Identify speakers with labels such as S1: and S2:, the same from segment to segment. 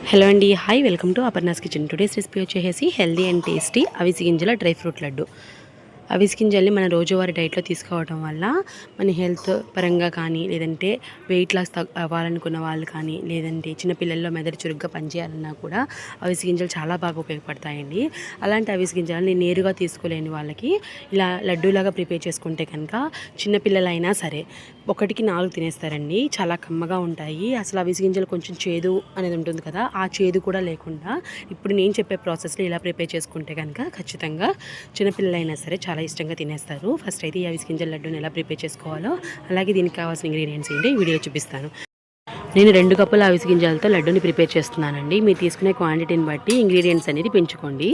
S1: Hello అండి, hi, welcome to Aparna's kitchen. Today's recipe వచ్చేసి healthy and tasty అవిసె గింజల డ్రై ఫ్రూట్ లడ్డు. అవిసె గింజల్ని మన రోజువారీ డైట్లో తీసుకోవడం వల్ల మన హెల్త్ పరంగా కానీ, లేదంటే వెయిట్ లాస్ అవ్వాలనుకున్న వాళ్ళు కానీ, లేదంటే చిన్నపిల్లల్లో మెదడు చురుగ్గా పనిచేయాలన్నా కూడా అవిసె గింజలు చాలా బాగా ఉపయోగపడతాయండి. అలాంటి అవిసె గింజలని నేరుగా తీసుకోలేని వాళ్ళకి ఇలా లడ్డూలాగా ప్రిపేర్ చేసుకుంటే కనుక చిన్నపిల్లలైనా సరే 1కి 4 తినేస్తారండి. చాలా కమ్మగా ఉంటాయి. అసలు అవిసె గింజలు కొంచెం చేదు అనేది ఉంటుంది కదా, ఆ చేదు కూడా లేకుండా ఇప్పుడు నేను చెప్పే ప్రాసెస్లో ఇలా ప్రిపేర్ చేసుకుంటే కనుక ఖచ్చితంగా చిన్నపిల్లలైనా సరే చాలా ఇష్టంగా తినేస్తారు. ఫస్ట్ అయితే ఈ అవిసె గింజల లడ్డూని ఎలా ప్రిపేర్ చేసుకోవాలో, అలాగే దీనికి కావాల్సిన ఇంగ్రీడియంట్స్ ఏంటి ఈ వీడియోలో చూపిస్తాను. నేను 2 కప్పుల అవిసె గింజలతో లడ్డూని ప్రిపేర్ చేస్తున్నానండి. మీరు తీసుకునే క్వాంటిటీని బట్టి ఇంగ్రీడియంట్స్ అనేది పెంచుకోండి.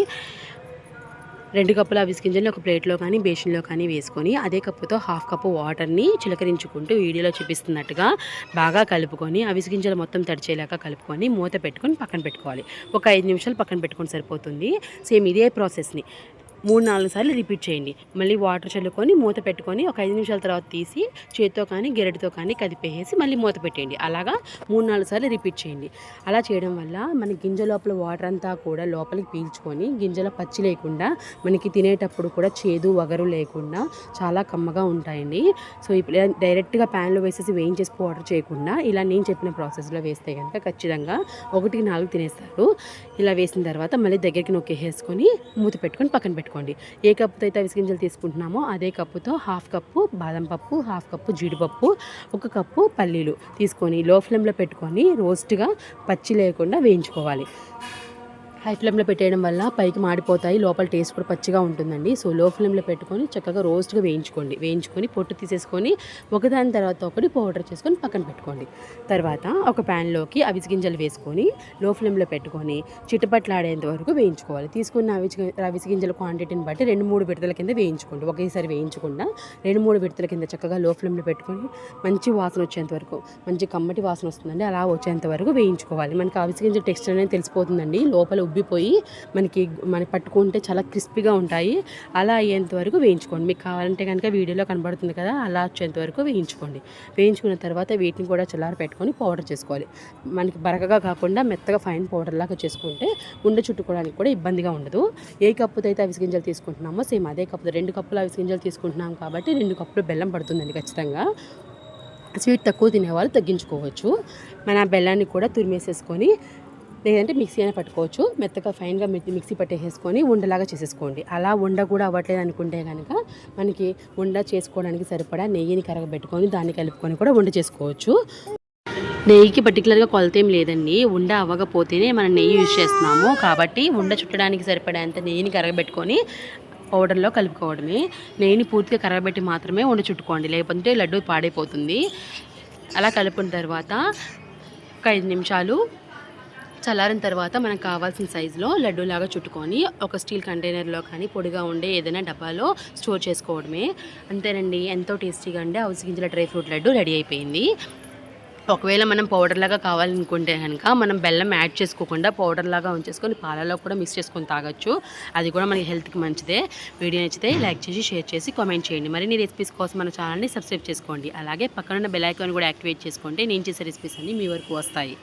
S1: 2 కప్పుల అవిసె గింజల్ని ఒక ప్లేట్లో కానీ బేషన్లో కానీ వేసుకొని అదే కప్పుతో 1/2 కప్పు వాటర్ని చిలకరించుకుంటూ వీడియోలో చూపిస్తున్నట్టుగా బాగా కలుపుకొని అవిసె గింజలు మొత్తం తడిచేలాగా కలుపుకొని మూత పెట్టుకొని పక్కన పెట్టుకోవాలి. ఒక 5 నిమిషాలు పక్కన పెట్టుకొని సరిపోతుంది. సేమ్ ఇదే ప్రాసెస్ని 3-4 సార్లు రిపీట్ చేయండి. మళ్ళీ వాటర్ చల్లుకొని మూత పెట్టుకొని ఒక 5 నిమిషాల తర్వాత తీసి చేతితో కానీ గెరటితో కానీ కదిపేసి మళ్ళీ మూత పెట్టేయండి. అలాగా 3-4 సార్లు రిపీట్ చేయండి. అలా చేయడం వల్ల మన గింజ లోపల వాటర్ అంతా కూడా లోపలికి పీల్చుకొని గింజల పచ్చి లేకుండా మనకి తినేటప్పుడు కూడా చేదు వగరు లేకుండా చాలా కమ్మగా ఉంటాయండి. సో ఇప్పుడు డైరెక్ట్గా ప్యాన్లో వేసేసి వేయించేసి పౌడర్ చేయకుండా ఇలా నేను చెప్పిన ప్రాసెస్లో వేస్తే కనుక ఖచ్చితంగా 1కి 4 తినేస్తారు. ఇలా వేసిన తర్వాత మళ్ళీ దగ్గరికి నొక్కేసుకొని మూత పెట్టుకొని పక్కన పెట్టుకోండి. ఏ కప్పుతో అయితే అవిసె గింజలు తీసుకుంటున్నామో అదే కప్పుతో 1/2 కప్పు బాదం పప్పు, 1/2 కప్పు జీడిపప్పు, 1 కప్పు పల్లీలు తీసుకొని లో ఫ్లేమ్లో పెట్టుకొని రోస్ట్గా పచ్చి లేకుండా వేయించుకోవాలి. హై ఫ్లేమ్లో పెట్టేయడం వల్ల పైకి మాడిపోతాయి, లోపల టేస్ట్ కూడా పచ్చిగా ఉంటుందండి. సో లో ఫ్లేమ్లో పెట్టుకొని చక్కగా రోస్ట్గా వేయించుకొని పొట్టు తీసేసుకొని ఒకదాని తర్వాత ఒకటి పౌడర్ చేసుకొని పక్కన పెట్టుకోండి. తర్వాత ఒక ప్యాన్లోకి అవిసె గింజలు వేసుకొని లో ఫ్లేమ్లో పెట్టుకొని చిటపట్లాడేంత వరకు వేయించుకోవాలి. తీసుకున్న అవిసె గింజల క్వాంటిటీని బట్టి 2-3 విడతల కింద వేయించుకోండి. ఒకేసారి వేయించకుండా 2-3 విడతల కింద చక్కగా లో ఫ్లేమ్లో పెట్టుకొని మంచి వాసన వచ్చేంత వరకు, మంచి కమ్మటి వాసన వస్తుందండి, అలా వచ్చేంత వరకు వేయించుకోవాలి. మనకి అవిసె గింజల టెక్స్చర్ అనేది తెలిసిపోతుందండి. లోపల ఉబ్బిపోయి మనకి పట్టుకుంటే చాలా క్రిస్పీగా ఉంటాయి. అలా అయ్యేంత వరకు వేయించుకోండి. మీకు కావాలంటే కనుక వీడియోలో కనబడుతుంది కదా, అలా వచ్చేంత వరకు వేయించుకోండి. వేయించుకున్న తర్వాత వీటిని కూడా చల్లారి పెట్టుకొని పౌడర్ చేసుకోవాలి. మనకి బరకగా కాకుండా మెత్తగా ఫైన్ పౌడర్ లాగా చేసుకుంటే చుట్టుకోవడానికి కూడా ఇబ్బందిగా ఉండదు. ఏ కప్పుతో అయితే అవిసె గింజలు తీసుకుంటున్నామో సేమ్ అదే కప్పుతో 2 కప్పుల అవిసె గింజలు తీసుకుంటున్నాం కాబట్టి 2 కప్పులు బెల్లం పడుతుందండి. ఖచ్చితంగా స్వీట్ తక్కువ తినేవాళ్ళు తగ్గించుకోవచ్చు. మన బెల్లాన్ని కూడా తురిమేసేసుకొని లేదంటే మిక్సీ అయినా పట్టుకోవచ్చు. మెత్తగా ఫైన్గా మిక్సీ పట్టేసుకొని ఉండలాగా చేసేసుకోండి. అలా ఉండ కూడా అవ్వట్లేదు అనుకుంటే కనుక మనకి ఉండ చేసుకోవడానికి సరిపడా నెయ్యిని కరగబెట్టుకొని దాన్ని కలుపుకొని కూడా ఉండ చేసుకోవచ్చు. నెయ్యికి పర్టికులర్గా కొలత ఏం లేదండి. ఉండ అవ్వకపోతేనే మనం నెయ్యి యూజ్ చేస్తున్నాము కాబట్టి ఉండ చుట్టడానికి సరిపడేంత నెయ్యిని కరగబెట్టుకొని పౌడర్లో కలుపుకోవడమే. నెయ్యిని పూర్తిగా కరగబెట్టి మాత్రమే ఉండ చుట్టుకోండి, లేకపోతే లడ్డు పాడైపోతుంది. అలా కలుపుకున్న తర్వాత ఒక 5 నిమిషాలు చల్లారిన తర్వాత మనకు కావాల్సిన సైజులో లడ్డూలాగా చుట్టుకొని ఒక స్టీల్ కంటైనర్లో కానీ పొడిగా ఉండే ఏదైనా డబ్బాలో స్టోర్ చేసుకోవడమే. అంతేనండి, ఎంతో టేస్టీగా ఉండే అవిసె గింజల డ్రై ఫ్రూట్ లడ్డు రెడీ అయిపోయింది. ఒకవేళ మనం పౌడర్లాగా కావాలనుకుంటే కనుక మనం బెల్లం యాడ్ చేసుకోకుండా పౌడర్లాగా ఉంచేసుకొని పాలలో కూడా మిక్స్ చేసుకొని తాగొచ్చు. అది కూడా మనకి హెల్త్కి మంచిదే. వీడియో నచ్చితే లైక్ చేసి షేర్ చేసి కామెంట్ చేయండి. మరిన్ని రెసిపీస్ కోసం మన ఛానల్ని సబ్స్క్రైబ్ చేసుకోండి. అలాగే పక్కనున్న బెల్ ఐకాన్ కూడా యాక్టివేట్ చేసుకోండి. నేను చేసే రెసిపీస్ అన్నీ మీ వరకు వస్తాయి.